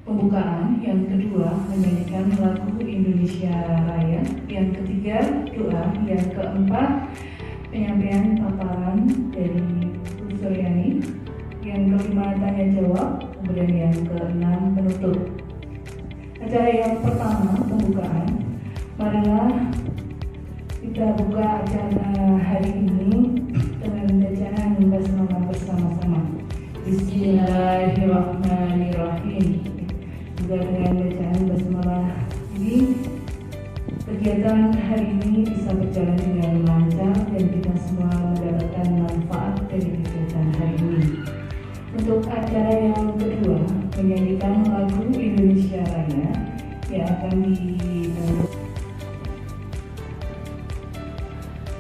pembukaan, yang kedua menyanyikan lagu Indonesia Raya, yang ketiga doa, yang keempat penyampaian paparan dari Bu Suryani, yang kelima tanya jawab, kemudian yang keenam penutup. Acara yang pertama pembukaan, marilah kita buka acara hari ini dengan bacaan basmalah bersama-sama. Bismillahirrahmanirrahim. Juga dengan bacaan basmalah ini, kegiatan hari ini bisa berjalan dengan lancar dan kita semua mendapatkan manfaat dari kegiatan hari ini. Untuk acara yang kedua, menyanyikan lagu Indonesia Raya yang akan dibawakan.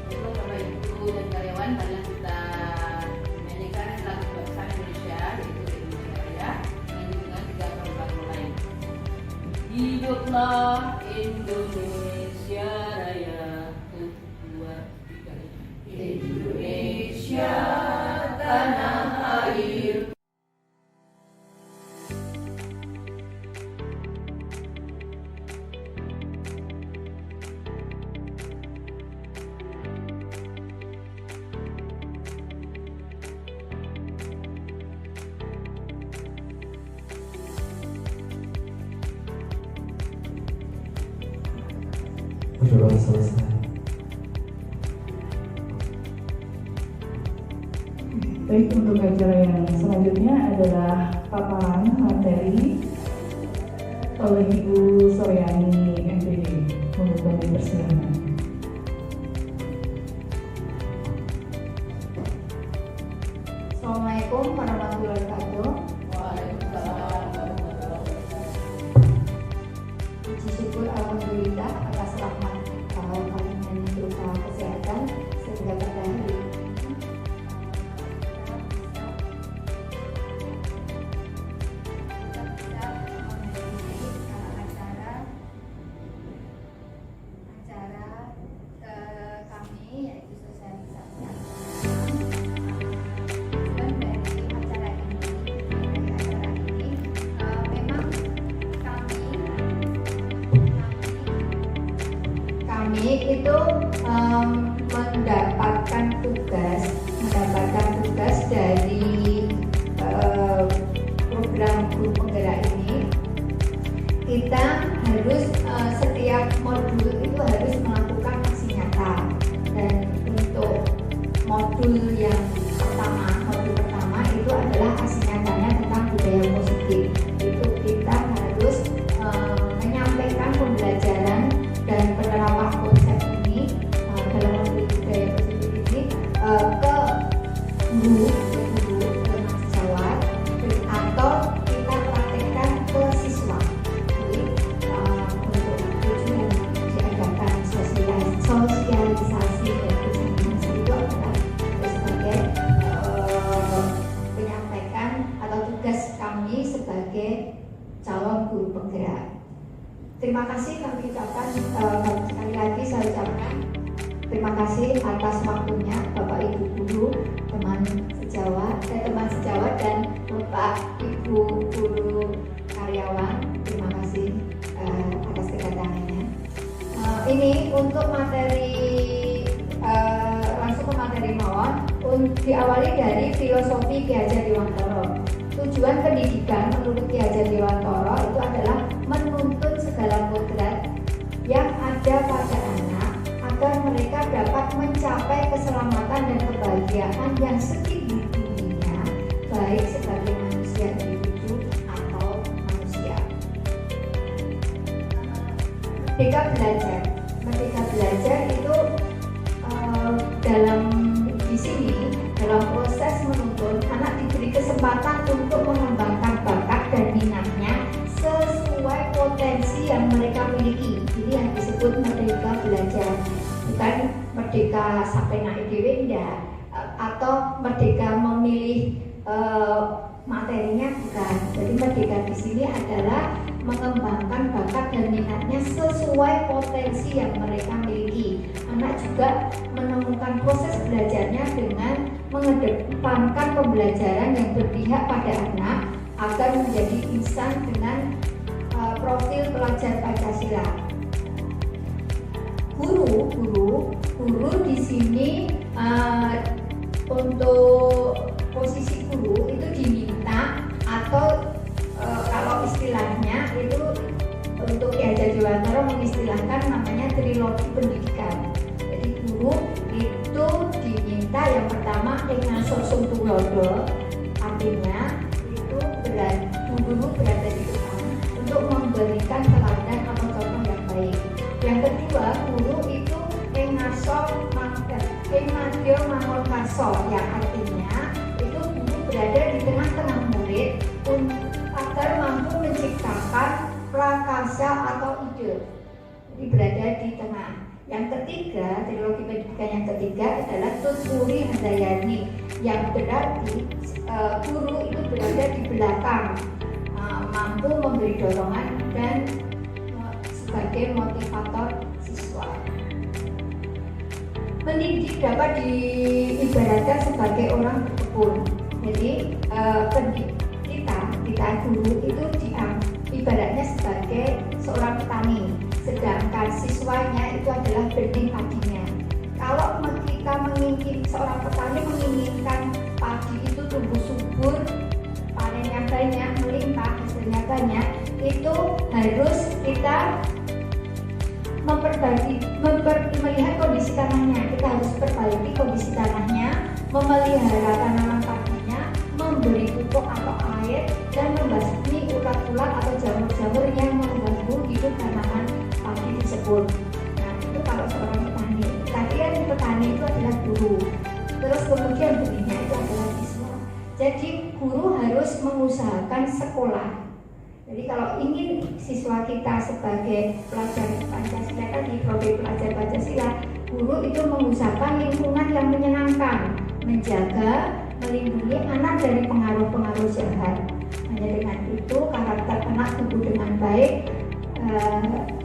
Bapak Ibu dan karyawan, marilah kita menyanyikan lagu bangsa Indonesia, yaitu Indonesia Raya, dengan 3 program mulai. Hiduplah Indonesia Raya, 1, 2, 3. Indonesia tanah air. Berdoa selesai. Baik, untuk acara yang selanjutnya adalah paparan materi oleh Ibu Suryani MPD. Mohon kami persilakan. Assalamualaikum warahmatullahi wabarakatuh. Waalaikumsalam warahmatullahi wabarakatuh. Puji syukur alhamdulillah atas rahmat kalian yang berupa kesehatan sehingga pada hari ini kita bisa memiliki acara kami, yaitu sosialisasi tujuan dari acara ini memang kami itu mendapatkan tugas dari program guru penggerak ini. Kita harus setiap modul itu harus melakukan aksi nyata, dan untuk modul pertama itu adalah aksi nyatanya tentang budaya positif. Itu kita harus menyampaikan pembelajaran dan penerapan konsep ini dalam modul budaya positif ini ke guru mahasiswa, atau kita praktekkan ke siswa. Jadi untuk tujuan diadakan sosialisasi dan komunikasi itu adalah sebagai menyampaikan atau tugas kami sebagai calon guru penggerak. Terima kasih kami ucapkan, sekali lagi saya ucapkan terima kasih atas waktunya Bapak Ibu guru, teman sejawat dan Bapak Ibu guru karyawan. Terima kasih atas kedatangannya. Ini untuk materi, langsung ke materi mawon. Diawali dari filosofi Ki Hajar Dewantara. Tujuan pendidikan menurut Ki Hajar Dewantara itu adalah menuntun segala kodrat yang ada pada anak agar mereka dapat mencapai keselamatan dan kebahagiaan yang setinggi-tingginya, baik sebagai manusia individu atau manusia. Merdeka belajar itu dalam proses menuntun anak diberi kesempatan untuk mengembangkan bakat dan minatnya sesuai potensi yang mereka miliki. Ini yang disebut merdeka belajar, bukan merdeka sampai naik dewe enggak, atau merdeka memilih materinya, bukan. Jadi merdeka di sini adalah mengembangkan bakat dan minatnya sesuai potensi yang mereka miliki. Anak juga menemukan proses belajarnya dengan mengedepankan pembelajaran yang berpihak pada anak, agar menjadi insan dengan profil pelajar Pancasila. Guru di sini untuk posisi guru itu diminta atau kalau istilahnya itu untuk Ki Hajar Dewantara mengistilahkan namanya trilogi pendidikan. Jadi guru itu diminta yang pertama ngaso sung tulodo, artinya itu guru berada di depan untuk memberikan teladan atau contoh yang baik. Yang kedua, guru itu ngaso madyo mangun kaso, yang artinya itu guru berada di tengah-tengah murid agar mampu menciptakan prakarsa atau ide. Jadi berada di tengah. Yang ketiga, trilogi pendidikan yang ketiga adalah tuturi handayani, yang berarti guru itu berada di belakang, mampu memberi dorongan dan sebagai motivator siswa. Mendidik dapat diibaratkan sebagai orang berkebun. Jadi kita guru itu ibaratnya sebagai seorang petani, sedangkan siswanya itu adalah benih padinya. Kalau kita seorang petani menginginkan padi itu tumbuh subur, panennya banyak, melimpah, hasilnya banyak, itu harus kita melihat kondisi tanahnya. Kita harus perbaiki kondisi tanahnya, memelihara tanaman padinya, memberi pupuk atau air, dan membasmi ulat-ulat atau jamur-jamur yang mengganggu hidup tanaman padi tersebut. Nah, itu kalau seorang petani. Kalian petani itu adalah guru. Terus kemudian benihnya itu adalah siswa. Jadi guru harus mengusahakan sekolah. Jadi kalau ingin siswa kita sebagai pelajar Pancasila tadi, profil pelajar Pancasila, guru itu mengusahakan lingkungan yang menyenangkan, menjaga, melindungi anak dari pengaruh-pengaruh jahat. Hanya dengan itu karakter anak tumbuh dengan baik,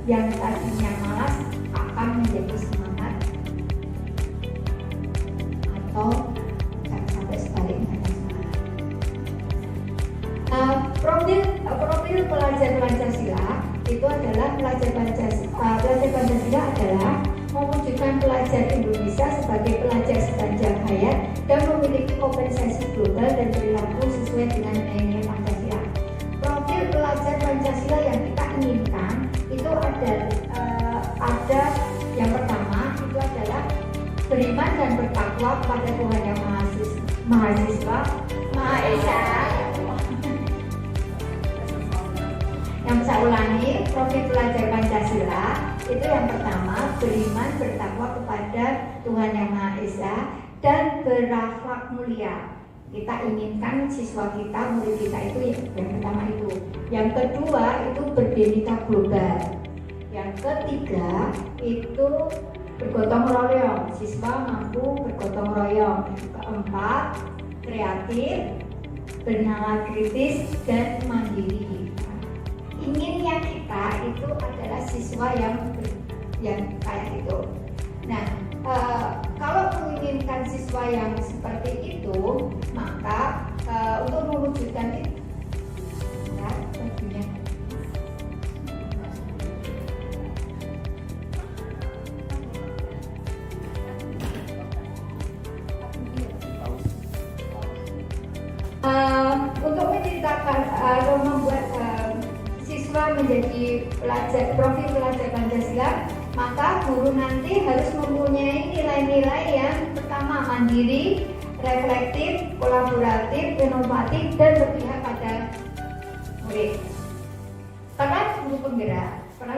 yang tadinya malas akan menjadi semangat, atau jangan sampai sebaliknya. Profil pelajar Pancasila itu adalah pelajar Pancasila adalah mewujudkan pelajar Indonesia sebagai pelajar sepanjang hayat dan memiliki kompensasi global dan perilaku sesuai dengan nilai Pancasila. Profil pelajar Pancasila yang kita inginkan itu ada yang pertama itu adalah beriman dan bertakwa kepada Tuhan Yang Maha Esa. Yang saya ulangi, profil pelajar Pancasila itu yang pertama beriman bertakwa kepada Tuhan Yang Maha Esa dan berakhlak mulia. Kita inginkan siswa kita, murid kita itu yang pertama itu. Yang kedua itu berdinamika global. Yang ketiga itu bergotong royong, siswa mampu bergotong royong. Keempat, kreatif, bernalar kritis dan mandiri. Inginnya kita itu adalah siswa yang kayak itu. Nah, kalau menginginkan siswa yang seperti itu, maka untuk mewujudkan itu, ya, bajunya. Untuk menciptakan atau membuat siswa menjadi profil pelajar Pancasila, maka guru nanti harus mempunyai nilai-nilai yang pertama mandiri, reflektif, kolaboratif, inovatif, dan berpihak pada murid. Peran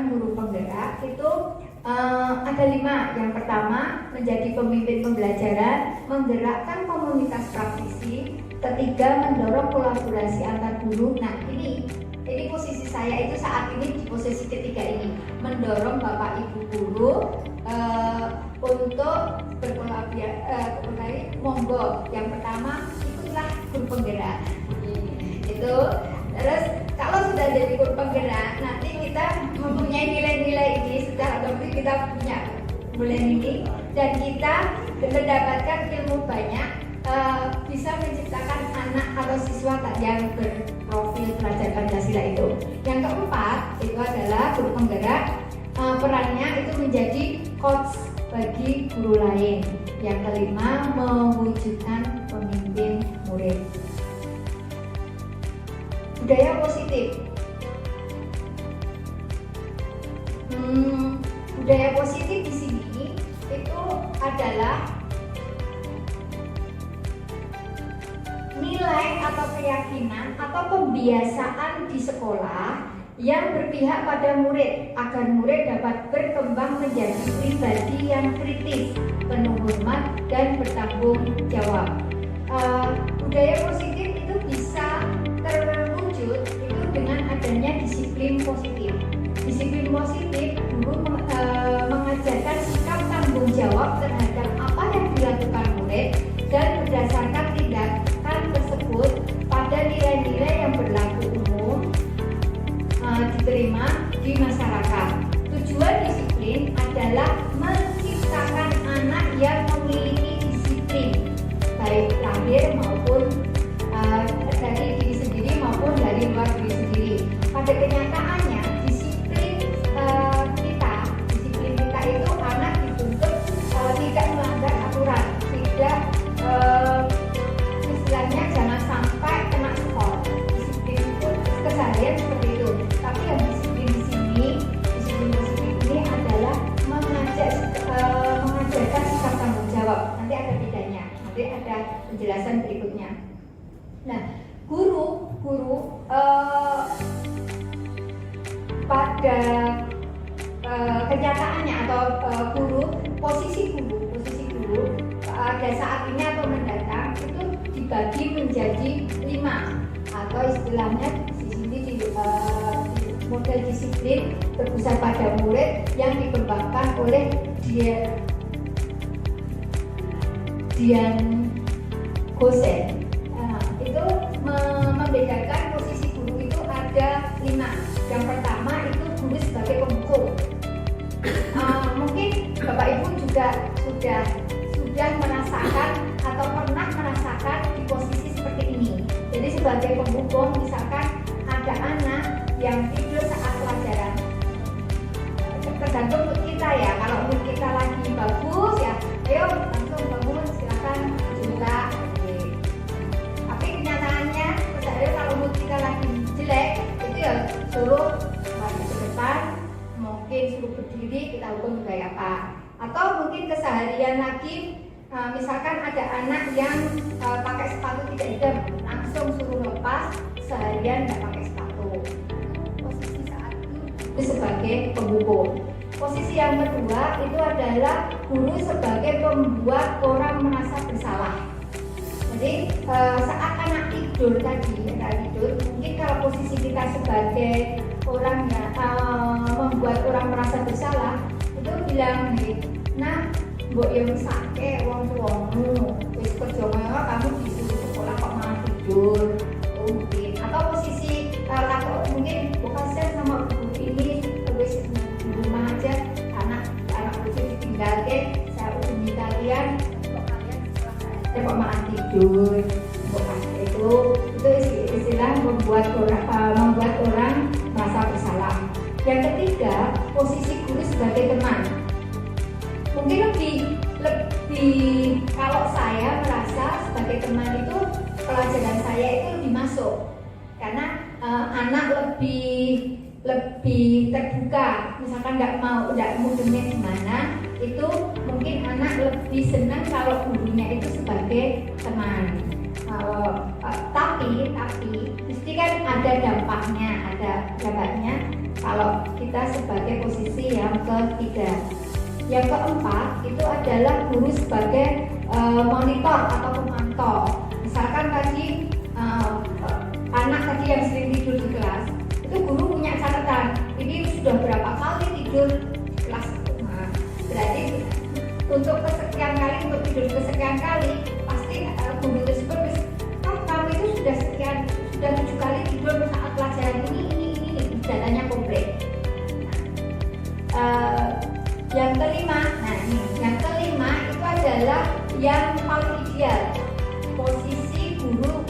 guru penggerak itu ada 5. Yang pertama menjadi pemimpin pembelajaran, menggerakkan komunitas praktisi. Ketiga, mendorong kolaborasi antar guru. Nah, ini posisi saya itu saat ini di posisi ketiga ini, mendorong Bapak Ibu guru untuk berkolaborasi. Monggo, yang pertama ikutlah guru penggerak. Itu terus kalau sudah jadi guru penggerak, nanti kita mempunyai nilai-nilai ini, secara otomatis kita punya bulan ini, dan kita mendapatkan ilmu banyak, bisa menciptakan anak atau siswa yang berprofil Pancasila itu. Yang keempat itu adalah guru penggerak, perannya itu menjadi coach bagi guru lain. Yang kelima, mewujudkan pemimpin murid. Budaya positif. Budaya positif di sini itu adalah nilai atau keyakinan atau pembiasaan di sekolah yang berpihak pada murid agar murid dapat berkembang menjadi pribadi yang kritis, penuh hormat dan bertanggung jawab. Budaya positif itu bisa terwujud itu dengan adanya disiplin positif. Disiplin positif, guru mengajarkan sikap tanggung jawab terhadap apa yang dilakukan murid dan berdasarkan tindakan tersebut pada nilai-nilai yang berlaku umum diterima di masyarakat. Tujuan disiplin adalah menciptakan anak yang memiliki disiplin, baik lahir maupun dari diri sendiri maupun dari luar diri sendiri. Pada kenyataannya, disiplin kita itu anak dituntut tidak melanggar aturan, tidak istilahnya jangan sampai kena skor. Disiplin itu keseharian seperti itu. Tapi yang disiplin di sini, disiplin positif ini adalah mengajarkan sikap tanggung jawab. Nanti ada bedanya, nanti ada penjelasan berikutnya. Nah, guru pada kenyataannya atau posisi guru pada saat ini atau mendatang itu dibagi menjadi 5 atau istilahnya di sini di model disiplin berpusat pada murid yang dikembangkan oleh Dian Gosen. Itu membedakan posisi guru itu ada 5. Yang pertama itu guru sebagai pemukul. Mungkin Bapak Ibu juga sudah merasakan atau pernah merasakan di posisi seperti ini. Jadi sebagai pemukul, misalkan ada anak yang tidur saat pelajaran, tergantung mood kita ya. Kalau mood kita lagi bagus ya, ayo langsung bangun, silakan juga. Tapi kenyataannya kalau mood kita lagi jelek, itu ya suruh maju ke depan, mungkin suruh berdiri, kita hukum gaya apa. Atau mungkin keseharian lagi, misalkan ada anak yang pakai sepatu tidak hitam, langsung suruh lepas, seharian nggak pakai sepatu. Posisi saat itu sebagai pemukul. Posisi yang kedua itu adalah guru sebagai pembuat orang merasa bersalah. Jadi saat anak tidur mungkin kalau posisi kita sebagai orang yang membuat orang merasa bersalah, itu bilang nih, nah, mbok yang sakit, wong tuamu, wis kerja mewah, kamu disuruh sekolah kok malah tidur, mungkin. Atau posisi atau mungkin bukan saya sama guru ini, wis di rumah aja, anak lucu ditinggalkan, saya hubungi kalian, kok kalian setelah saya kok malah tidur, bukan itu istilah membuat orang merasa bersalah. Yang ketiga, posisi guru sebagai teman. Mungkin lebih kalau saya merasa sebagai teman itu pelajaran saya itu lebih masuk karena anak lebih terbuka. Misalkan nggak mudahnya gimana, itu mungkin anak lebih senang kalau gurunya itu sebagai teman. Tapi mesti kan ada dampaknya kalau kita sebagai posisi yang ketiga. Yang keempat itu adalah guru sebagai monitor atau pemantau. Misalkan tadi anak tadi yang sering tidur di kelas, itu guru punya catatan. Ini sudah berapa kali tidur di kelas. Nah, berarti untuk kesekian kali, untuk tidur kesekian kali, pasti guru tersebut kamu itu sudah 7 kali tidur saat pelajaran ini datanya komplit. Yang kelima itu adalah yang paling ideal, posisi guru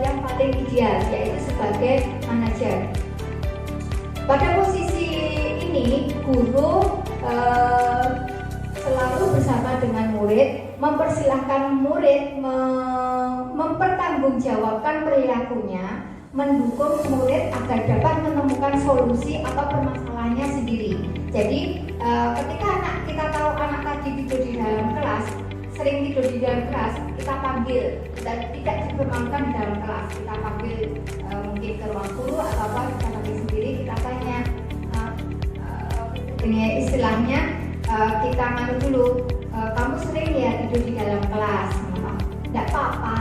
yang paling ideal yaitu sebagai manajer. Pada posisi ini, guru selalu bersama dengan murid, mempersilahkan murid mempertanggungjawabkan perilakunya, mendukung murid agar dapat menemukan solusi atau permasalahannya sendiri. Jadi ketika kita tahu anak tadi tidur di dalam kelas, sering tidur di dalam kelas, kita panggil, dan tidak dipermalukan di dalam kelas, kita panggil mungkin ke ruang guru atau apa, kita panggil sendiri, kita tanya, ini istilahnya kita nganu dulu, kamu sering ya tidur di dalam kelas, tidak apa-apa,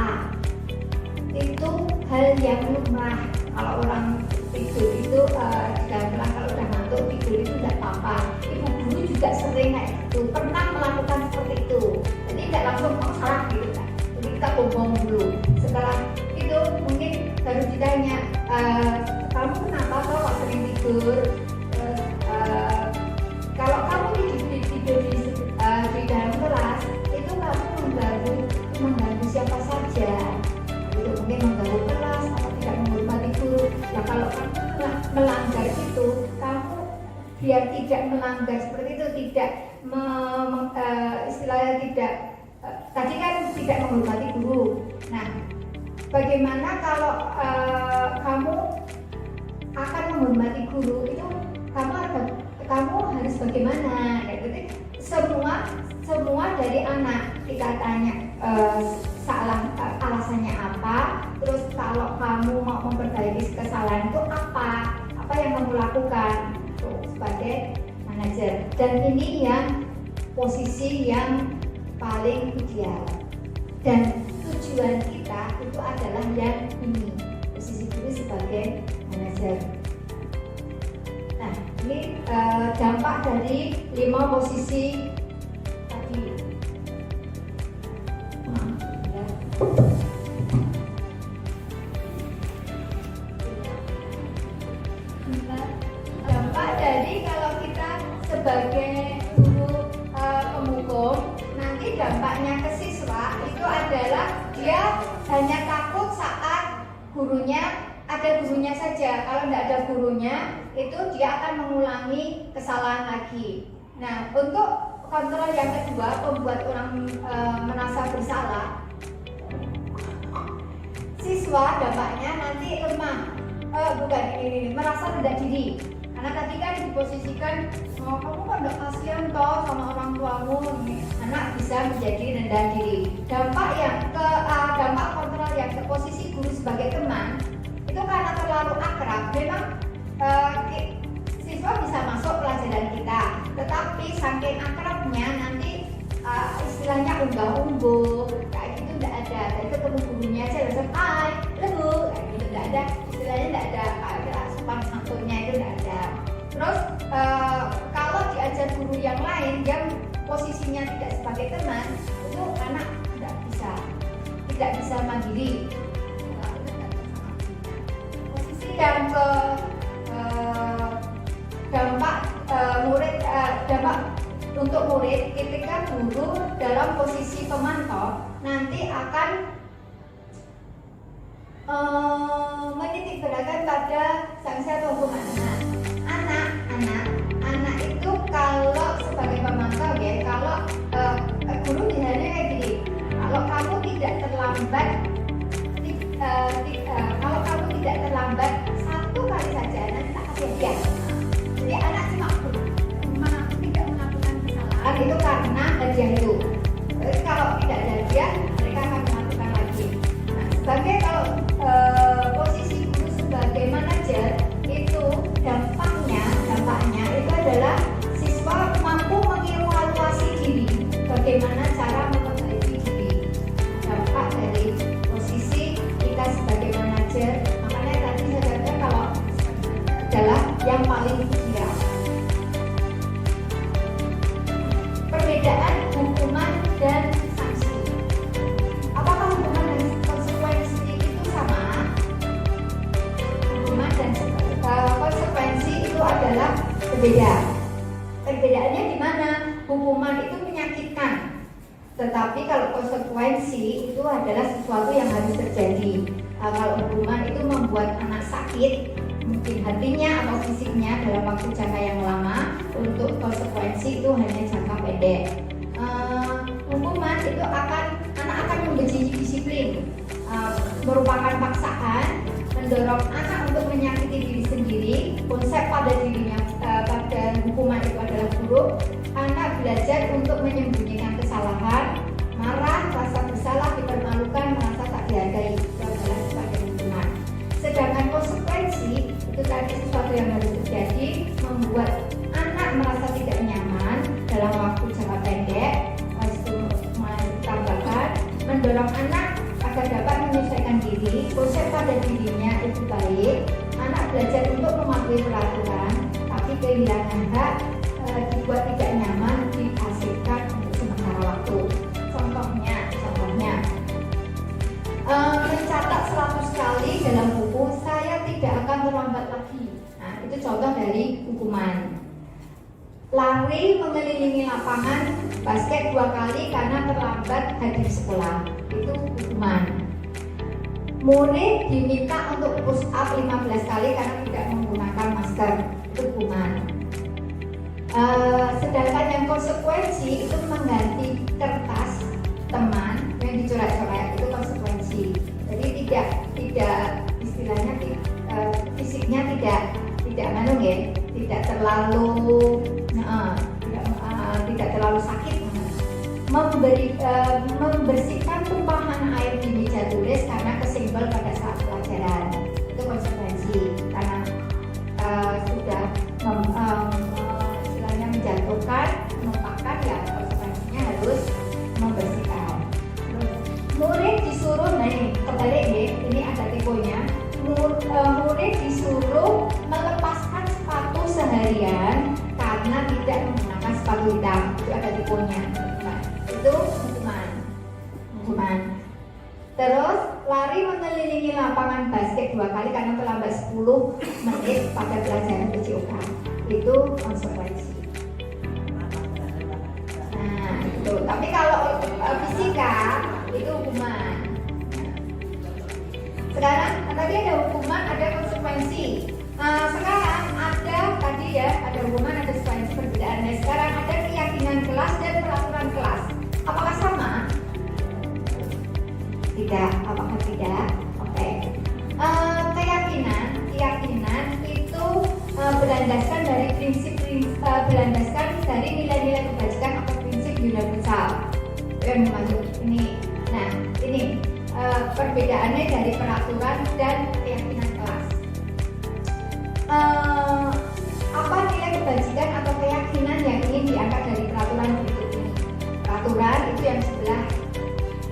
itu hal yang lumrah. Kalau orang tidur itu di dalam kelas, kalau udah ngantuk tidur itu tidak apa-apa. Ibu guru juga sering kayak gitu, pernah melakukan seperti itu. Jadi tidak langsung salah gitu kan. Jadi kita bohong dulu. Setelah itu mungkin baru ditanya, kamu kenapa kok sering tidur? Kalau kamu tidur di dalam kelas, itu kamu mengganggu siapa saja. Itu mungkin mengganggu kelas atau tidak menghormati guru. Ya kalau kamu melanggar itu, kamu biar tidak melanggar seperti itu, tidak istilahnya tidak tadi kan tidak menghormati guru. Nah, bagaimana kalau kamu akan menghormati guru, itu kamu harus bagaimana? Jadi semua dari anak kita tanya alasannya apa, terus kalau kamu mau memperbaiki kesalahan itu apa yang kamu lakukan sebagai manajer. Dan ini yang posisi yang paling ideal, dan tujuan kita itu adalah yang ini, posisi guru sebagai manajer. Nah, ini dampak dari 5 posisi tadi. Dampak dari kalau kita sebagai guru pemhukum, nanti dampaknya ke siswa itu adalah dia hanya takut saat ada gurunya saja. Kalau tidak ada gurunya, itu dia akan mengulangi kesalahan lagi. Nah, untuk kontrol yang kedua, membuat orang merasa bersalah, siswa dampaknya nanti lemah, merasa rendah diri. Karena tadi kan diposisikan, kamu kan tidak kasihan toh sama orang tuamu, anak bisa menjadi rendah diri. Dampak kontrol yang ke posisi guru sebagai teman, itu karena terlalu akrab, memang siswa bisa masuk pelajaran kita, tetapi saking akrabnya nanti istilahnya unggah-ungguh kayak gitu tidak ada. Jadi ketemu gurunya aja langsung lebu kayak gitu, tidak ada istilahnya, tidak ada sopan santunnya, itu tidak ada. Terus kalau diajar guru yang lain yang posisinya tidak sebagai teman, itu anak tidak bisa mandiri. Posisi yang ke dampak untuk murid, ketika guru dalam posisi pemantau nanti akan menitikberatkan pada sanksi atau hukuman. Anak itu kalau sebagai pemantau ya, kalau guru misalnya kayak gini, kalau kamu tidak terlambat satu kali saja nanti tak kasih hadiah. Jadi anak cuma aku tidak melakukan kesalahan itu karena hadiah itu. Jadi kalau tidak ada hadiah, mereka akan melakukan lagi. Nah, sebagai kalau posisi guru sebagai manajer, itu dampaknya itu adalah siswa mampu mengevaluasi diri, bagaimana cara memperbaiki diri. Dampak dari posisi kita sebagai manajer, makanya tadi saya katakan kalau adalah yang paling ideal. Perbedaan hukuman dan sanksi. Apakah hukuman dan konsekuensi itu sama? Hukuman dan konsekuensi itu adalah berbeda. Perbedaannya di mana? Hukuman itu menyakitkan, tetapi kalau konsekuensi itu adalah sesuatu yang harus terjadi. Kalau hukuman itu membuat anak sakit, mungkin hatinya atau fisiknya dalam waktu jangka yang lama. Untuk konsekuensi itu hanya jangka pendek. Hukuman itu anak akan membenci disiplin, merupakan paksaan, mendorong anak untuk menyakiti diri sendiri. Konsep pada dirinya pada hukuman itu adalah buruk. Anak belajar untuk menyembunyikan kesalahan, marah, rasa bersalah, dipermalukan, merasa tak dihargai. Itu adalah sebagai hukuman. Sedangkan konsekuensi itu tadi sesuatu yang harus terjadi, membuat anak merasa tidak nyaman dalam waktu jangka pendek. Tambahkan, mendorong anak agar dapat menyesuaikan diri. Konsep pada dirinya itu baik. Anak belajar untuk mematuhi peraturan, tapi kehilangan hak, dibuat tidak nyaman, diasingkan untuk sementara waktu. Contohnya mencatat 100 kali dalam buku, saya tidak akan terlambat lagi. Nah, itu contoh dari hukuman. Lari mengelilingi lapangan basket 2 kali karena terlambat hadir sekolah, itu hukuman. Murid diminta untuk push up 15 kali karena tidak menggunakan masker, itu hukuman. Sedangkan yang konsekuensi itu mengganti kertas teman yang dicoret-coret, itu konsekuensi. Jadi tidak istilahnya fisiknya tidak terlalu tidak terlalu sakit. Membersihkan tumpahan air di meja tulis karena kesenggol pada saat pelajaran, itu konsekuensi karena sudah istilahnya menjatuhkan, menumpahkan, ya konsekuensinya harus membersihkan. Murid disuruh, nah ini kebalik nih, ini ada tiponya. Murid disuruh melepaskan sepatu seharian karena tidak menggunakan sepatu hitam, itu ada tiponya. Itu hukuman. Terus lari mengelilingi lapangan basket 2 kali karena terlambat 10 menit pada pelajaran PJOK, itu konsekuensi. Nah itu. Tapi kalau fisika itu hukuman. Sekarang tadi ada hukuman, ada konsekuensi. Sekarang ada tadi ya, ada hukuman, ada konsekuensi, perbedaannya. Sekarang ada keyakinan kelas dan peraturan kelas. Apakah sama? Tidak. Apakah tidak? Oke. Keyakinan itu berlandaskan dari berlandaskan dari nilai-nilai kebajikan atau prinsip universal. Yang dimaksud ini. Nah, ini perbedaannya dari peraturan dan keyakinan kelas. Apa nilai kebajikan atau keyakinan yang ingin diangkat dari peraturan berikut ini? Peraturan itu yang sebelah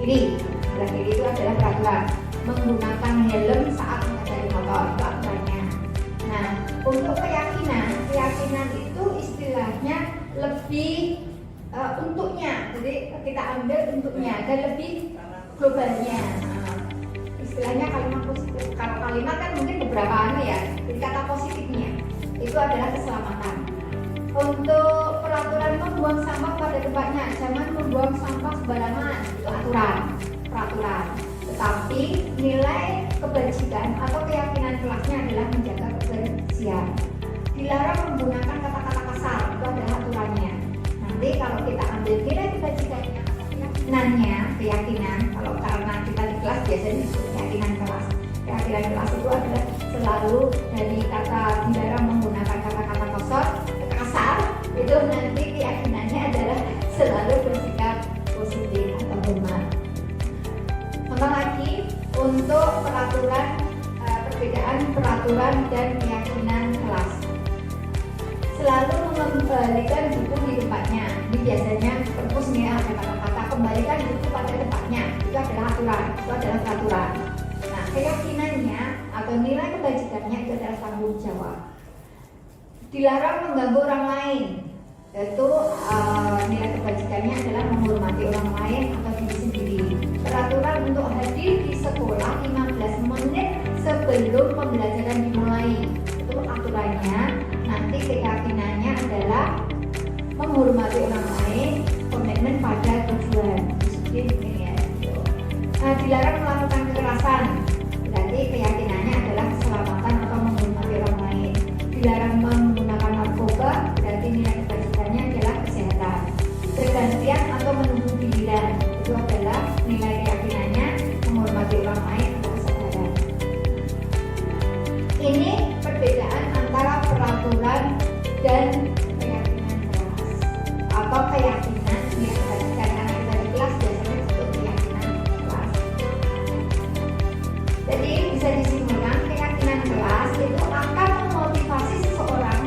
kiri itu adalah peraturan menggunakan helm saat mengendarai motor, itu aturannya. Nah, untuk keyakinan itu istilahnya lebih untuknya, jadi kita ambil untuknya dan lebih globalnya. Istilahnya kalimat positif. Kalau kalimat kan mungkin beberapa ya. Jadi kata positifnya itu adalah keselamatan. Untuk peraturan membuang sampah pada tempatnya, jangan membuang sampah sembarangan, itu peraturan. Tetapi nilai kebajikan atau keyakinan kelasnya adalah menjaga kebersihan. Dilarang menggunakan kata-kata kasar, itu adalah aturannya. Nanti kalau kita ambil nilai kebajikannya atau keyakinan, kalau karena kita di kelas biasanya disebut keyakinan kelas. Keyakinan kelas itu adalah selalu dari kata dilarang menggunakan kata-kata kasar, itu nanti keyakinannya adalah selalu bersikap positif atau hormat. Contoh lagi untuk perbedaan peraturan dan keyakinan kelas. Selalu mengembalikan buku di tempatnya. Ini biasanya perpusnya ada kata-kata kembalikan buku pada tempatnya. Itu adalah aturan, itu adalah peraturan. Nah, keyakinannya atau nilai kebajikannya itu adalah tanggung jawab. Dilarang mengganggu orang lain. Itu nilai kebajikannya adalah menghormati orang lain atau diri sendiri. Peraturan untuk hadir di sekolah 15 menit sebelum pembelajaran dimulai. Itu aturannya. Nanti keyakinannya adalah menghormati orang lain, komitmen pada tujuan. Disiplin ini ya. Dilarang melakukan kekerasan. Berarti keyakinannya adalah keselamatan atau menghormati orang lain. Jadi bisa disimpulkan keyakinan kelas itu akan memotivasi seseorang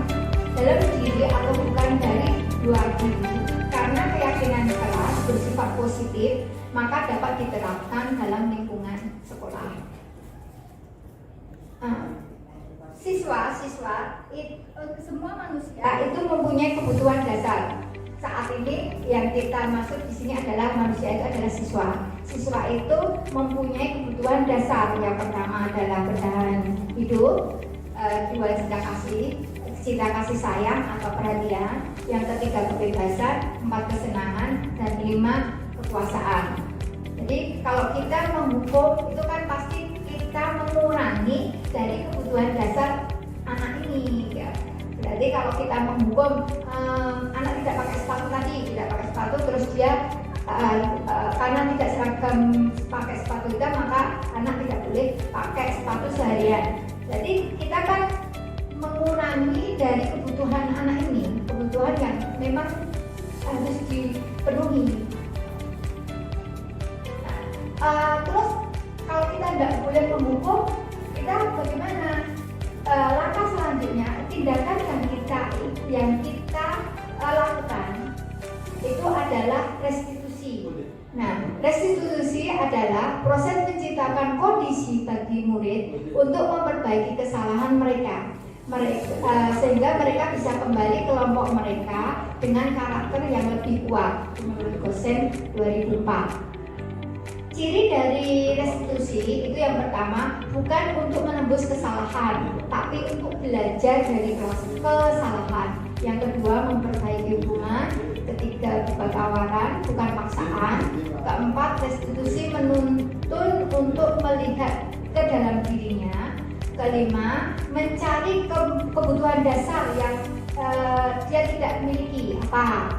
dalam diri atau bukan dari luar diri. Karena keyakinan kelas bersifat positif, maka dapat diterapkan dalam lingkungan sekolah. Siswa semua manusia itu mempunyai kebutuhan dasar. Saat ini yang kita maksud di sini adalah manusia itu adalah siswa. Siswa itu mempunyai kebutuhan dasar. Yang pertama adalah bertahan hidup, dua cinta kasih sayang atau perhatian. Yang ketiga kebebasan, 4 kesenangan, dan 5 kekuasaan. Jadi kalau kita menghukum itu kan pasti kita mengurangi dari kebutuhan dasar anak ini ya. Berarti kalau kita menghukum anak tidak pakai sepatu terus dia karena tidak seragam pakai sepatu itu maka anak tidak boleh pakai sepatu seharian. Jadi kita kan mengurangi dari kebutuhan anak ini, kebutuhan yang memang harus dipenuhi. Terus kalau kita tidak boleh menghukum, kita bagaimana? Langkah selanjutnya, tindakan yang kita lakukan itu adalah restitusi. Nah, restitusi adalah proses menciptakan kondisi bagi murid untuk memperbaiki kesalahan mereka, sehingga mereka bisa kembali ke kelompok mereka dengan karakter yang lebih kuat menurut Gosen 2004. Ciri dari restitusi itu yang pertama bukan untuk menembus kesalahan, tapi untuk belajar dari kesalahan. Yang kedua memperbaiki hubungan. Ketiga bukan tawaran, bukan paksaan. Keempat restitusi menuntun untuk melihat ke dalam dirinya. Kelima mencari kebutuhan dasar yang dia tidak miliki apa.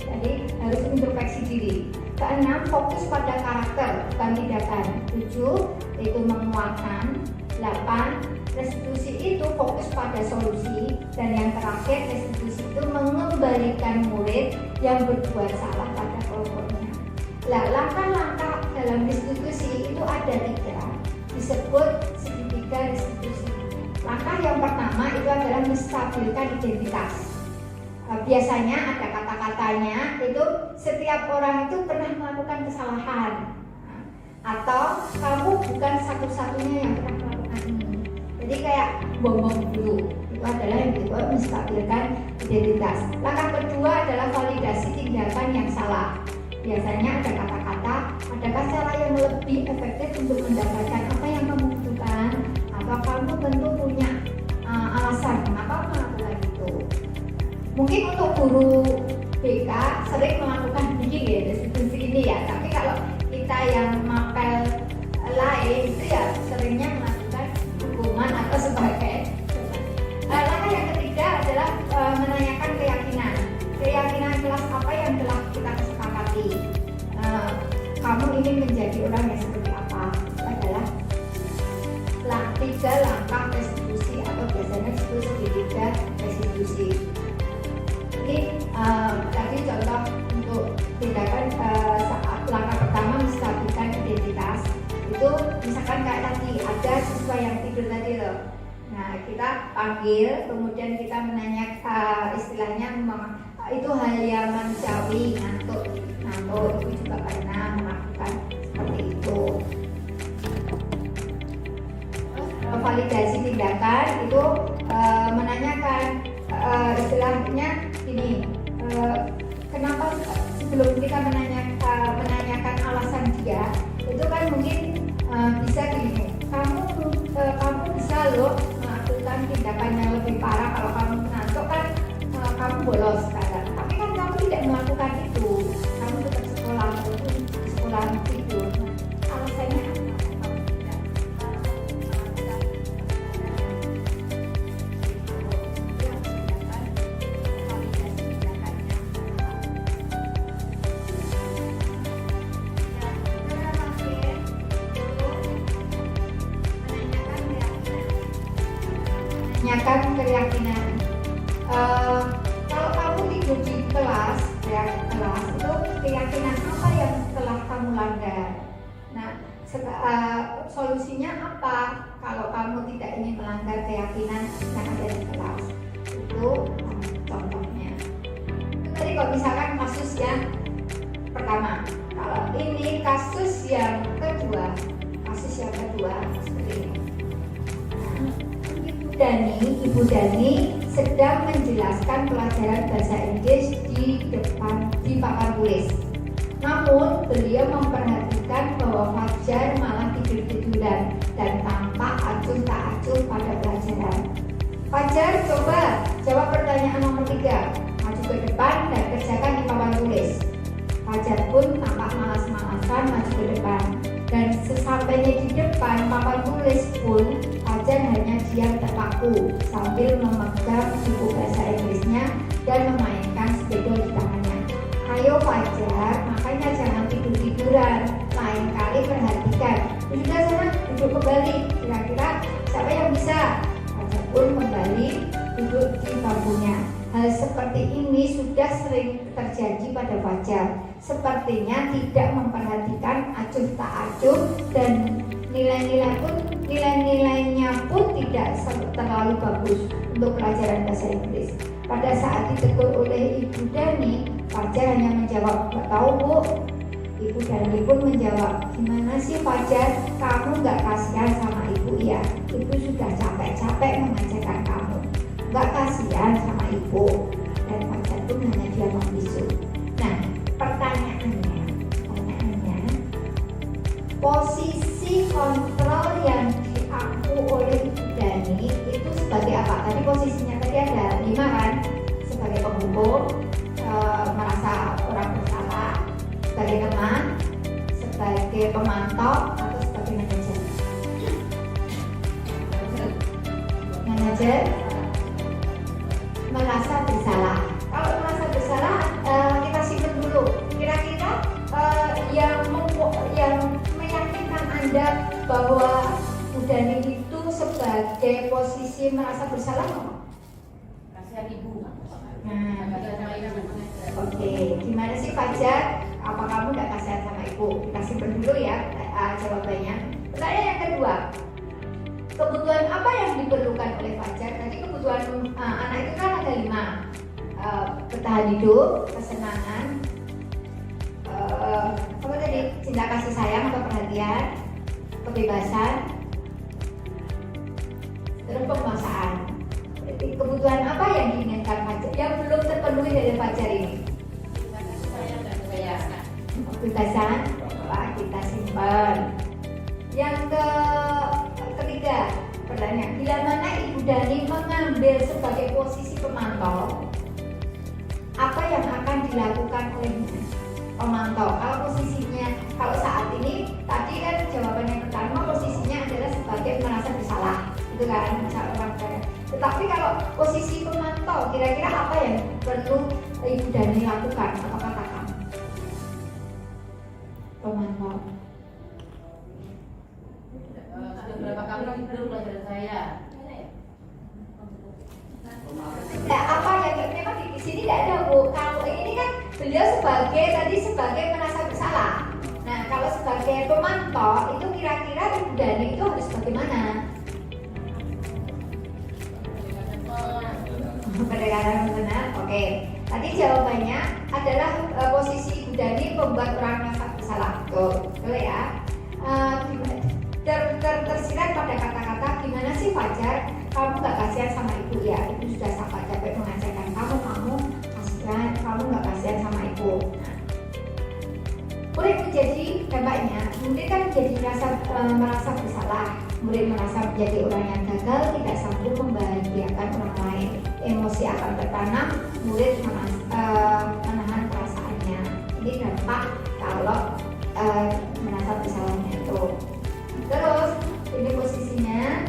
Jadi harus introspeksi diri. Keenam, fokus pada karakter, bukan tindakan. 7, itu menguatkan. 8, restitusi itu fokus pada solusi. Dan yang terakhir, restitusi itu mengembalikan murid yang berbuat salah pada kelompoknya. Langkah-langkah dalam restitusi itu ada 3, disebut segitiga restitusi. Langkah yang pertama itu adalah menstabilkan identitas. Biasanya ada kata-katanya itu setiap orang itu pernah melakukan kesalahan atau kamu bukan satu-satunya yang pernah melakukan ini. Jadi kayak bom dulu itu adalah yang disebut menstabilkan identitas. Langkah kedua adalah validasi tindakan yang salah. Biasanya ada kata-kata, adakah cara yang lebih efektif untuk mendapatkan apa yang kamu butuhkan atau kamu tentu punya alasan kenapa melakukan itu. Mungkin untuk guru BK sering melakukan restitusi ini ya, tapi kalau kita yang mapel lain itu ya seringnya melakukan hukuman atau sebagainya. Langkah yang ketiga adalah menanyakan keyakinan kelas apa yang telah kita kesepakati. Kamu ingin menjadi orang yang seperti apa? Itu adalah 3 langkah restitusi atau biasanya disebut segitiga restitusi. Ini tadi contoh untuk tindakan saat langkah pertama menstabilkan identitas itu misalkan kayak tadi ada siswa yang tidur tadi loh. Nah kita panggil kemudian kita menanya istilahnya itu hal yang manusiawi, ngantuk itu juga pernah melakukan seperti itu. Validasi tindakan itu menanyakan istilahnya ini kenapa sebelum kita menanyakan alasan dia itu kan mungkin bisa gini, kamu bisa loh melakukan tindakan yang lebih parah kalau kamu ngantuk kan kamu bolos kadang, tapi kan kamu tidak melakukan itu, kamu tetap sekolah walaupun di sekolah tidur. Alasannya apa? Menanyakan keyakinan. Kalau kamu tidur di kelas itu keyakinan apa yang telah kamu langgar? Nah, Solusinya apa kalau kamu tidak ingin melanggar keyakinan yang ada di kelas? Itu contohnya. Tadi kalau misalkan kasus yang pertama, kalau ini kasus yang kedua seperti ini. Ibu Dani sedang menjelaskan pelajaran bahasa Inggris di papan tulis. Namun beliau memperhatikan bahwa Fajar malah tidur-tiduran dan tampak acuh tak acuh pada pelajaran. Fajar, coba jawab pertanyaan nomor 3. Maju ke depan dan kerjakan di papan tulis. Fajar pun tampak malas-malasan maju ke depan. Dan sesampainya di depan papan tulis pun, Fajar hanya diam terpaku sambil memegang buku bahasa Inggrisnya dan memainkan spidol di tangannya. Ayo Fajar, makanya jangan tidur-tiduran. Lain kali perhatikan. Sudah sana, duduk kembali. Kira-kira siapa yang bisa? Fajar pun kembali duduk di bangkunya. Hal seperti ini sudah sering terjadi pada Fajar. Sepertinya tidak memperhatikan acuh tak acuh dan nilainya pun tidak terlalu bagus untuk pelajaran bahasa Inggris. Pada saat ditegur oleh Ibu Dani, Fajar hanya menjawab, "Gak tahu Bu." Ibu Dani pun menjawab, "Gimana sih Fajar, kamu gak kasihan sama Ibu ya? Ibu sudah capek-capek mengajarkan kamu. Gak kasihan sama Ibu." Dan Fajar pun hanya diam membisu. Nah, pertanyaannya, posisi kontrol yang diaku oleh Ibu Dani itu sebagai apa? Tadi posisinya tadi ada 5 kan? Sebagai penghukum, merasa orang bersalah, sebagai teman, sebagai pemantau, atau sebagai manajer. Manajer merasa bersalah. Kalau merasa bersalah, kita simpan dulu. Kira-kira yang meyakinkan Anda bahwa Bu Dani itu sebagai posisi merasa bersalah apa? Kasihan ibu. Oke, gimana sih Fajar? Apa kamu gak kasihan sama ibu? Kita simpan dulu ya jawabannya. Pertanyaan yang kedua, kebutuhan apa yang diperlukan oleh Fajar? Tadi kebutuhan anak itu kan ada 5. Bertahan hidup, kesenangan, apa tadi? Cinta kasih sayang atau perhatian, kebebasan, terus penguasaan. Berarti kebutuhan apa yang diinginkan Fajar yang belum terpenuhi dari Fajar ini? Kebebasan, kita simpan. Yang ketiga, pertanyaan, bila mana Ibu Dani mengambil sebagai posisi pemantau, apa yang akan dilakukan oleh pemantau? Kalau posisinya, kalau saat ini, tadi kan jawaban yang pertama posisinya adalah sebagai merasa bersalah, itu kan misalnya orang kaya. Tetapi kalau posisi pemantau, kira-kira apa yang perlu Ibu Dani lakukan atau katakan? Pemantau. Sudah berapa kali tidur pelajaran saya? Apa yang memang di sini tidak ada Bu. Kalau ini kan beliau sebagai merasa bersalah. Nah, kalau sebagai pemantau itu kira-kira Ibu Dani itu harus bagaimana? Pendekatan benar. Oke. Tadi jawabannya adalah posisi Ibu Dani membuat orang merasa bersalah. Betul ya. Tersirat pada kata-kata, gimana sih Fajar, kamu gak kasihan sama ibu ya? Ibu sudah sampai capek mengajarkan kamu kasihan, kamu gak kasihan sama ibu. Murid menjadi dampaknya, murid kan menjadi merasa bersalah. Murid merasa menjadi orang yang gagal, tidak sanggup membahagiakan orang lain. Emosi akan tertanam, murid menahan perasaannya. Ini dampak kalau merasa bersalahnya itu. Terus ini posisinya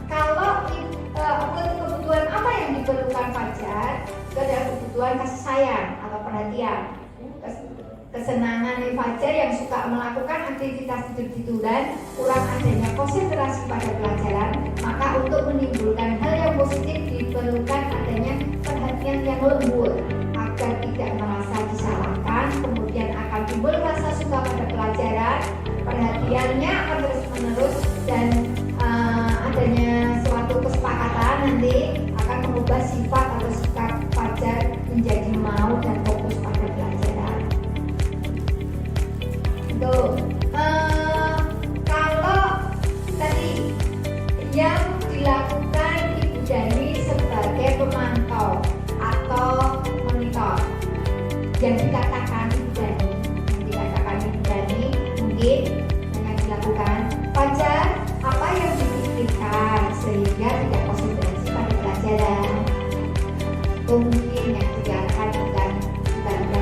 kalau kebutuhan apa yang diperlukan Fajar itu adalah kebutuhan kasih sayang atau perhatian, kesenangan Fajar yang suka melakukan aktivitas tidur-tiduran, kurang adanya konsentrasi pada pelajaran. Maka untuk menimbulkan hal yang positif diperlukan adanya perhatian yang lembut agar tidak merasa disalahkan, kemudian akan timbul rasa suka pada pelajaran, perhatiannya akan terus menerus, dan adanya suatu kesepakatan nanti akan mengubah sifat atau sikap Fajar menjadi mau dan fokus pada pelajaran. Tuh, kalau tadi yang dilakukan Ibu Dani sebagai pemantau atau monitor, yang dikatakan Ibu Dani mungkin yang dilakukan Fajar apa yang dipikirkan sehingga tidak konsentrasi pada pelajaran. Mungkin yang dikatakan bukan tadi,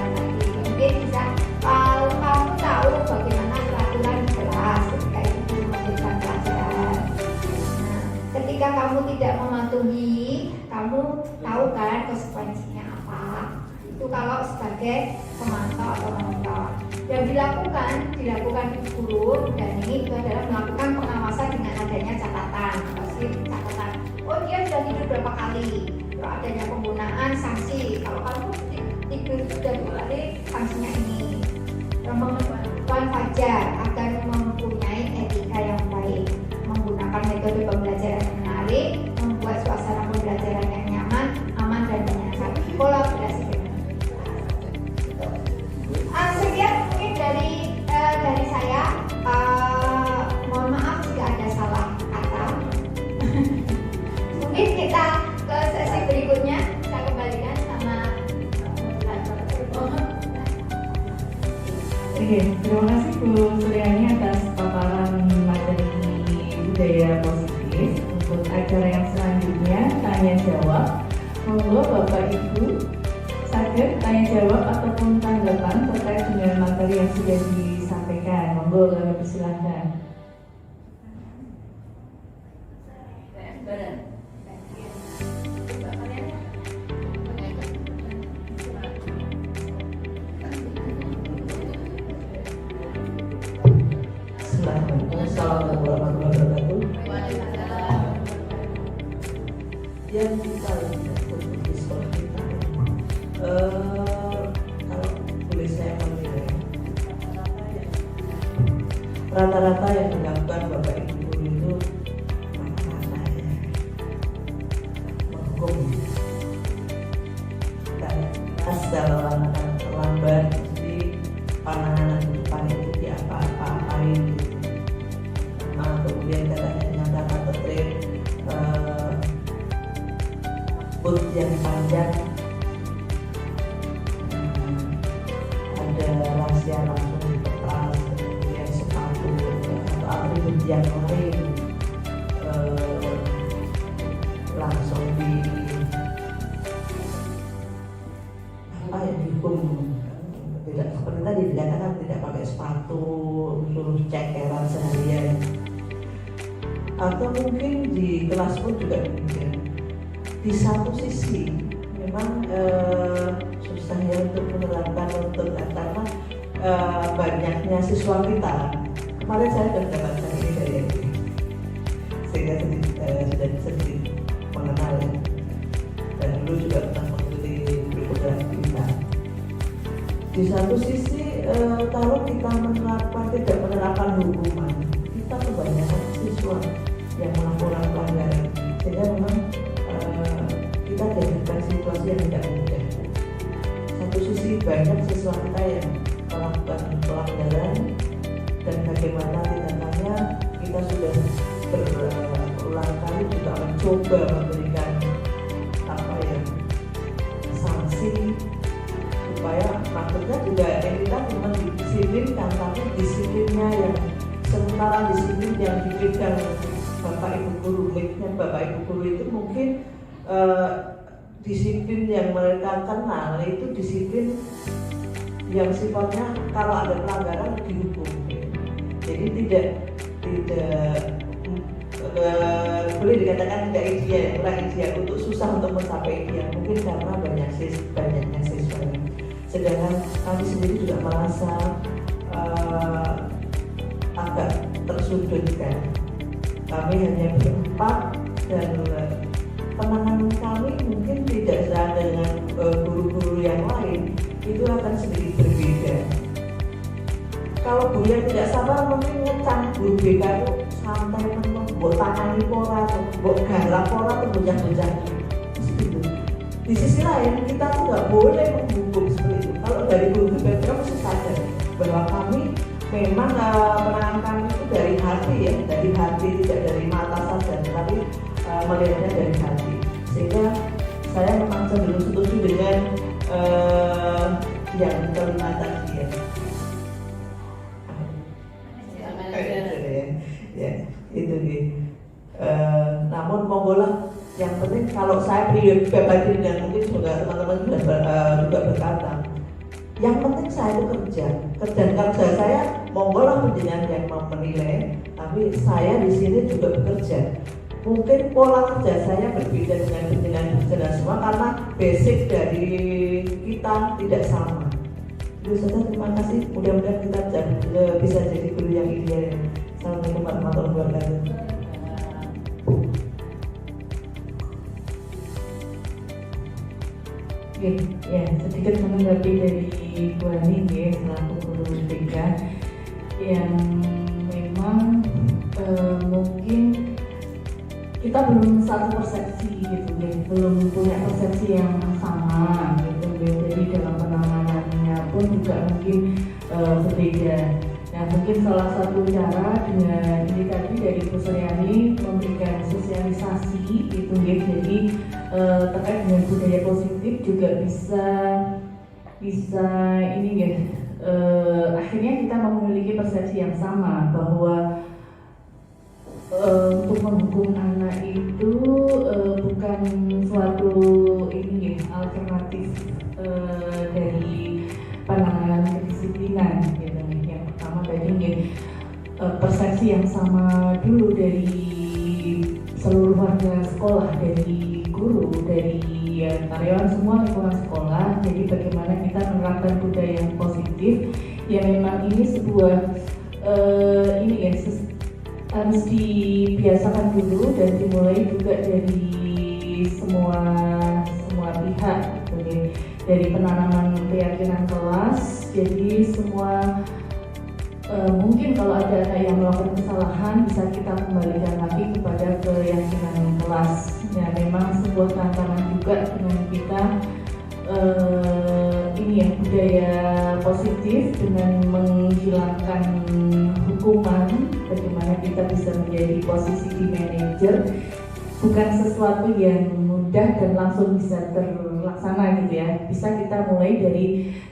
mungkin bisa kalau kamu tahu bagaimana peraturan di kelas ketika itu memberikan pelajaran. Nah, ketika kamu tidak mematuhi, kamu tahu kan konsekuensinya apa. Itu kalau sebagai pemantau atau monitor. Yang dilakukan Ibu Guru dan ini itu adalah melakukan pengawasan dengan adanya catatan. Pasti catatan. Oh, dia sudah tidur berapa kali? Kalau adanya penggunaan sanksi. Kalau kamu tidur sudah 2 kali, sanksinya ini. Mengembangkan Fajar agar mempunyai etika yang baik, menggunakan metode pembelajaran yang menarik, membuat suasana pembelajaran yang nyaman, aman dan menyenangkan. Kolaborasi dengan sekian mungkin dari saya. Mohon maaf jika ada salah kata. Mungkin kita ke sesi berikutnya. Saya kembalikan sama Oke, terima kasih Bu Suryani atas paparan materi budaya positif. Untuk acara yang selanjutnya, tanya jawab. Monggo Bapak Ibu sakit tanya jawab ataupun tanggapan terkait dengan materi yang sudah disampaikan. Monggo kami persilahkan. Assalamualaikum warahmatullahi wabarakatuh. Yang kita lihat untuk di sekolah kita, kalau boleh saya menilai, rata-rata yang dilakukan Bapak Ibu Guru itu rata-rata ya menghukum, dan kalau anak-anak terlambat di panangan depan itu diapa-apain gitu. Kemudian katanya nyatakan tertib boot yang panjang, ada rahasia langsung di kertas, kemudian sepatu atau atribut yang lain langsung di dihukum. Tidak seperti tadi dikatakan tidak pakai sepatu, suruh cekeran seharian. Atau mungkin di kelas pun juga demikian. Di satu sisi memang susah ya untuk menerapkan karena banyaknya siswa kita. Kemarin saya sudah mendapatkan ini dari MD, sehingga sudah sedikit mengenal ya. Dan dulu juga pernah mengikuti program kita. Di satu sisi kalau kita tidak menerapkan hukuman, kita kebanyakan siswa yang melakukan pelanggaran, sehingga memang kita dihadapkan situasi yang tidak mudah. Satu sisi banyak siswa kita yang melakukan pelanggaran, dan bagaimana tindakannya kita sudah berulang kali juga mencoba memberikan sanksi supaya maksudnya juga kita memang didisiplinkan, tapi disiplinnya yang sementara disiplin yang diberikan Bapak Ibu Guru, miliknya Bapak Ibu Guru itu mungkin disiplin yang mereka kenal itu disiplin yang sifatnya kalau ada pelanggaran dihukum. Jadi tidak boleh dikatakan tidak ideal, kurang ideal, untuk susah untuk mencapai ideal, mungkin karena banyaknya siswa. Sedangkan kami sendiri juga merasa agak tersudutkan. Kami hanya berempat dan penanganan kami mungkin tidak sama dengan guru-guru yang lain, itu akan sedikit berbeda. Kalau guru yang tidak sabar mungkin ngecam guru BK itu santai teman, buat tangani pola, buat garap pola, bocah-bocah. Gitu. Di sisi lain kita tuh nggak boleh menghukum seperti itu. Kalau dari guru BK mesti sadar bahwa kami memang penanganan kami itu dari hati ya, dari hati, tidak dari mata saja, tapi melihatnya dari hati. Sehingga saya memang cenderung setuju dengan yang kelima tadi ya. Ya, itu gitu. Namun monggolah, yang penting kalau saya pribadi dan mungkin juga teman-teman juga berkata, yang penting saya itu kerja saya monggolah penjenengan yang mau menilai, tapi saya di sini juga bekerja. Mungkin pola kerja saya berbeda dengan semua karena basic dari kita tidak sama. Itu saja, terima kasih. Mudah-mudahan kita bisa jadi guru yang ideal. Assalamualaikum warahmatullahi wabarakatuh. Oke, ya sedikit menanggapi dari Bu Ani ya, selaku guru BK yang memang mungkin kita belum satu persepsi gitu ya, belum punya persepsi yang sama gitu ya. Jadi dalam penanganannya pun juga mungkin berbeda. Nah, mungkin salah satu cara dengan ini tadi dari Bu Suryani memberikan sosialisasi gitu ya. Jadi terkait dengan budaya positif juga bisa ini ya. Akhirnya kita memiliki persepsi yang sama bahwa untuk menghukum anak itu bukan suatu ini ya, alternatif dari penanganan kedisiplinan gitu. Yang pertama tadi ya, persepsi yang sama dulu dari seluruh warga sekolah, dari guru, dari karyawan, semua lingkungan sekolah. Jadi bagaimana kita menerapkan budaya yang positif yang memang ini sebuah ini ya, harus dibiasakan dulu dan dimulai juga dari semua pihak, dari penanaman keyakinan kelas. Jadi semua mungkin kalau ada anak yang melakukan kesalahan bisa kita kembalikan lagi kepada keyakinan kelas. Ya, memang sebuah tantangan juga dengan kita ini ya, budaya positif dengan menghilangkan hukuman. Bagaimana kita bisa menjadi posisi di manajer bukan sesuatu yang mudah dan langsung bisa terlaksana gitu ya. Bisa kita mulai dari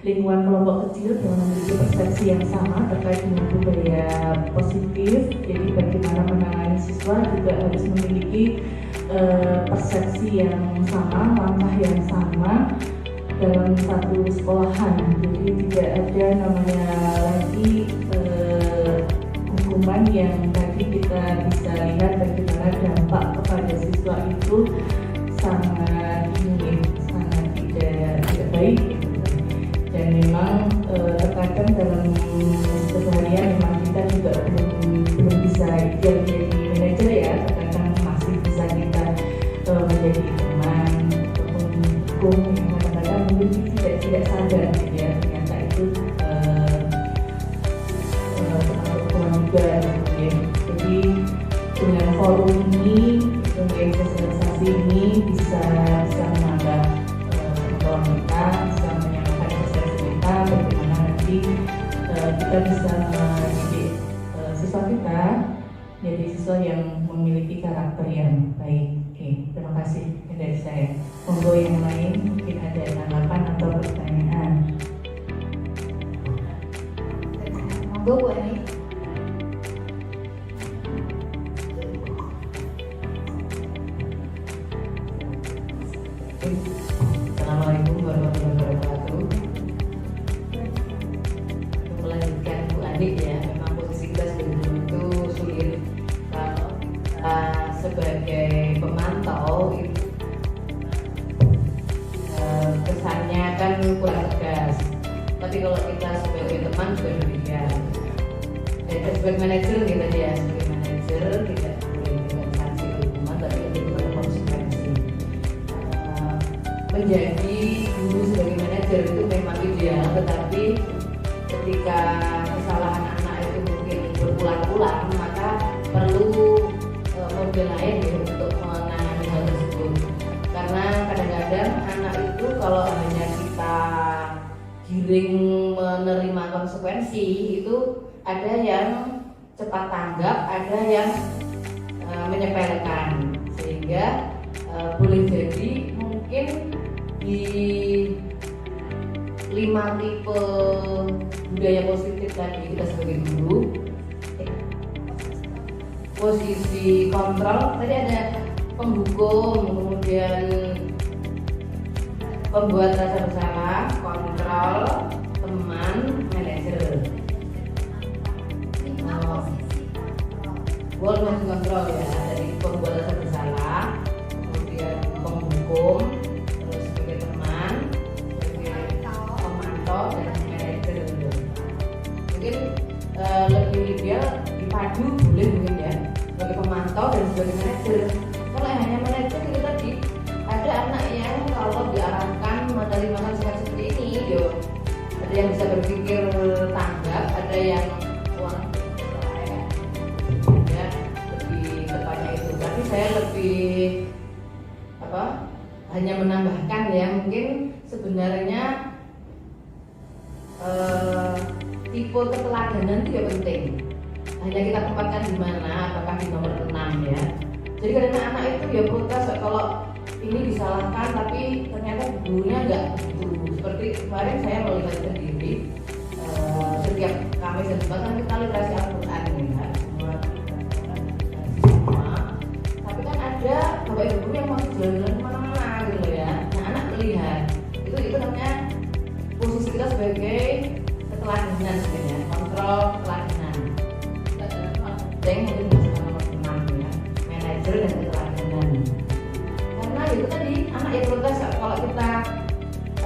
lingkungan kelompok kecil yang memiliki persepsi yang sama terkait dengan budaya positif. Jadi bagaimana menangani siswa juga harus memiliki persepsi yang sama, langkah yang sama dalam satu sekolahan. Jadi tidak ada namanya lagi hukuman yang tadi kita bisa lihat bagaimana dampak kepada siswa itu sangat tidak baik. Dan memang terkadang dalam keseharian memang kita juga belum bisa ideal menjadi manajer ya. Terkadang masih bisa kita menjadi teman ataupun hukum yang kadang-kadang mungkin tidak sadar gitu ya, ternyata itu juga ya. Jadi dengan forum ini, dengan sosialisasi ini bisa menambah pengetahuan kita, bisa menyamakan persepsi kita, bagaimana nanti kita bisa mendidik siswa kita jadi siswa yang memiliki karakter yang baik. Oke, terima kasih dari saya. Monggo yang lain mungkin ada tanggapan atau pertanyaan. Monggo Bu Ani. Assalamualaikum warahmatullahi wabarakatuh. Untuk melanjutkan Bu Andi ya, memang posisi kita itu sulit. Kalau sebagai pemantau itu kesannya kan kurang tegas. Tapi kalau kita sebagai teman juga demikian. Dan sebagai manajer kita ya, sebagai manajer tidak boleh dengan sanksi hukuman, tapi lebih kepada konsekuensi. Menjadi guru sebagai manajer itu memang ideal, tetapi ketika kesalahan metode lain ya untuk menangani hal tersebut. Karena kadang-kadang anak itu kalau hanya kita giring menerima konsekuensi itu ada yang cepat tanggap, ada yang menyepelekan, sehingga boleh jadi mungkin di 5 tipe budaya positif tadi kita sebagai guru, posisi kontrol tadi ada penghukum, kemudian pembuat rasa bersalah, kontrol, teman, manajer. Masih kontrol ya, dari pembuat rasa bersalah, kemudian penghukum, terus sebagai teman, sebagai pemantau dan manajer. Mungkin lebih ideal dipadu boleh mungkin ya, sebagai pemantau dan sebagai manajer. Kalau hanya manajer itu tadi ada anak yang kalau diarahkan menerima konsekuensi seperti ini, yo ada yang bisa berpikir tanggap, ada yang saya lebih hanya menambahkan ya, mungkin sebenarnya tipe keteladanan itu ya penting. Hanya kita tempatkan di mana, apakah di nomor 6 ya. Jadi kadang anak itu ya protes kalau ini disalahkan, tapi ternyata gurunya enggak begitu. Seperti kemarin saya melihat sendiri, setiap Kamis dan Jumat kan kita literasi Al-Quran ya. Ada bapak ibu yang masih jalan-jalan kemana-mana gitu ya. Nah anak melihat itu namanya posisi kita sebagai keteladanan sebenarnya, kontrol keteladanan. Yang mungkin bisa nomor 6 ya, manajer dan keteladanan. Karena itu tadi anak yang protes kalau kita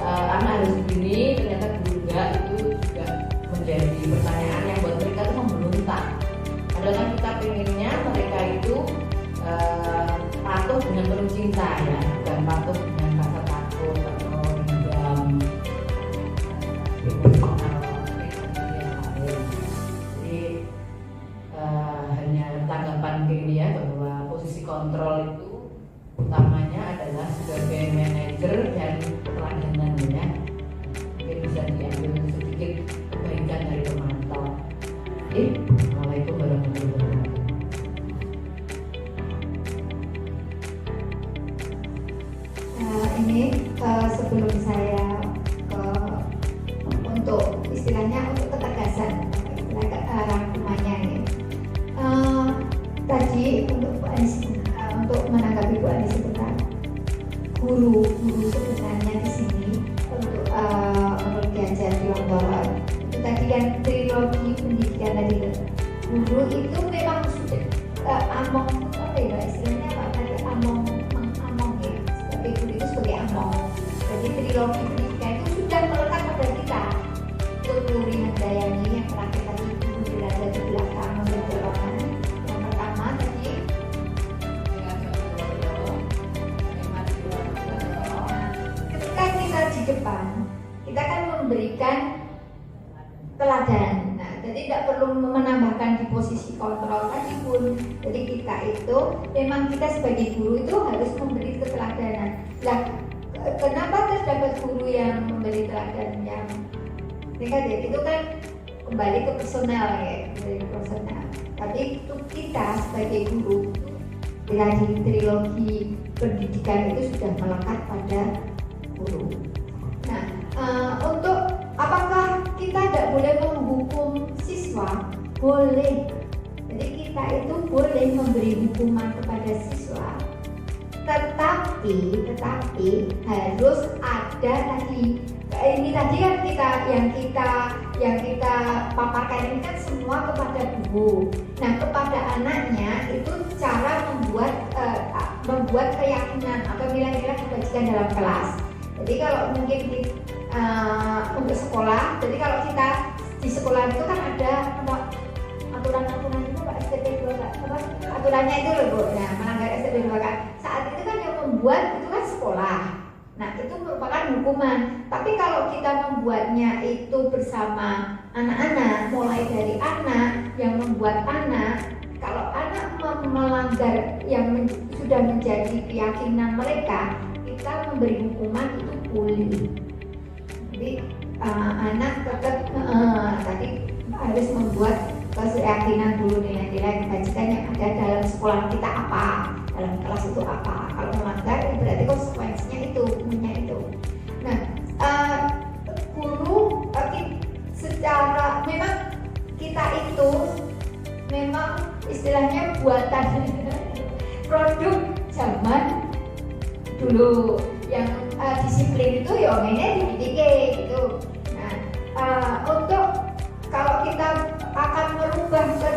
anak harus begini, ternyata guru enggak, itu juga menjadi pertanyaan yang buat mereka itu memberontak. Padahal kan kita pengennya mereka itu patuh dengan penuh cinta ya, bukan patuh dengan rasa takut atau dendam. Jadi hanya tanggapan ini ya, bahwa posisi kontrol itu utamanya adalah sebagai manajer dan keteladanan ya. Mungkin bisa diambil sedikit kebaikan dari pemantau. Assalamualaikum warahmatullahi wabarakatuh. Ini sebelum saya untuk istilahnya untuk ketegasan rangkumannya ini tadi untuk Bu Anis, untuk menanggapi Bu Anis sebentar, guru sebenarnya di sini untuk menurut Ganjar bilang bahwa itu tadi kan trilogi pendidikan tadi, guru itu memang sudah among apa ya istilahnya apa tadi among ya, sebagai guru itu sebagai among. Jadi trilogi pendidikan itu sudah melekat pada kita. Tuturi Handayani yang terakhir tadi guru berada di belakang menjawabkan. Yang pertama tadi ketika kita di depan, kita kan memberikan teladan. Nah, jadi tidak perlu menambahkan di posisi kontrol tadi pun. Jadi kita itu memang kita sebagai guru itu harus memberi keteladanan. Nah, kenapa terdapat guru yang memberi teladan yang negatif? Itu kan kembali ke personal ya, kembali ke personal. Tapi untuk kita sebagai guru, di trilogi pendidikan itu sudah melekat pada guru. Nah, untuk apakah kita tidak boleh menghukum siswa? Boleh. Jadi kita itu boleh memberi hukuman kepada siswa, tetapi harus ada tadi. Ini tadi kan yang kita paparkan ini kan semua kepada guru. Nah, kepada anaknya itu cara membuat keyakinan atau nilai-nilai kebajikan dalam kelas. Jadi kalau mungkin untuk sekolah, jadi kalau kita di sekolah itu kan ada aturan-aturan itu Pak STP 2 aturannya itu loh Bu. Nah, melanggar STP 2 kan saat itu kan yang membuat itu kan sekolah. Nah, itu merupakan hukuman. Tapi kalau kita membuatnya itu bersama anak-anak, mulai dari anak yang membuat anak, kalau anak melanggar yang sudah menjadi keyakinan mereka, kita memberi hukuman itu boleh. Jadi anak tetap tadi harus membuat keyakinan dulu, nilai-nilai kebajikan yang ada dalam sekolah kita apa, dalam kelas itu apa. Kalau melanggar berarti konsekuensinya itu, hukumnya itu. Nah, guru secara memang kita itu memang istilahnya buatan produk zaman dulu yang disiplin itu ya mainnya dididik gitu. Nah, untuk kalau kita akan merubah ke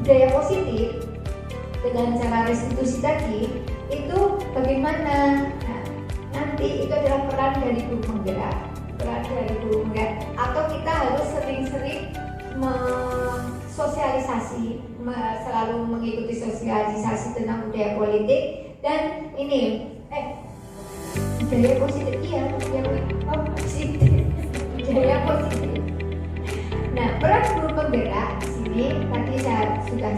budaya positif dengan cara restitusi tadi, itu bagaimana? Nah, nanti itu adalah peran dari guru penggerak, atau kita harus sering-sering sosialisasi, selalu mengikuti sosialisasi tentang budaya politik dan ini budaya positif, iya budaya positif. Nah, peran guru penggerak di sini tadi saya sudah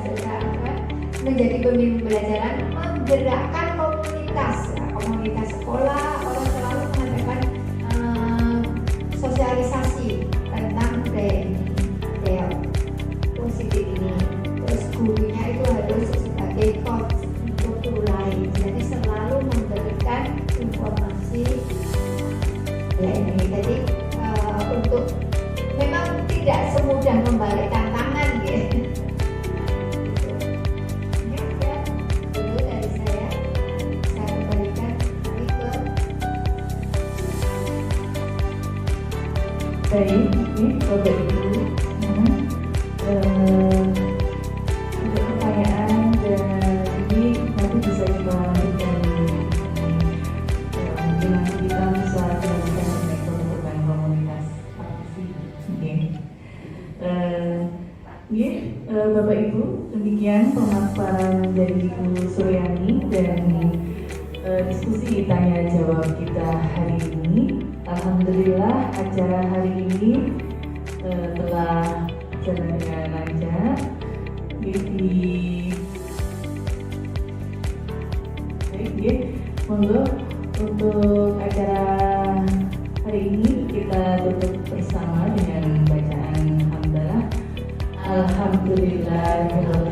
menjadi pembimbing pembelajaran, menggerakkan komunitas sekolah, orang selalu mengadakan sosialisasi tentang budaya positif ini. Terus gurunya itu harus sebagai coach untuk guru lain, jadi selalu memberikan informasi ya ini. Jadi untuk memang tidak semudah membalikkan tangan gitu. Ya, dulu dari saya kembalikan lagi ke baik, Bapak Ibu. Untuk pertanyaan dan ini nanti bisa kita lanjutkan dengan kita bisa melanjutkan dengan komunitas aktif. Bapak Ibu, demikian pemaparan dari Bu Suryani dan diskusi tanya jawab kita hari ini. Alhamdulillah acara hari ini telah berjalan dengan lancar. Monggo untuk acara hari ini kita tutup bersama dengan bacaan hamdalah. Alhamdulillah.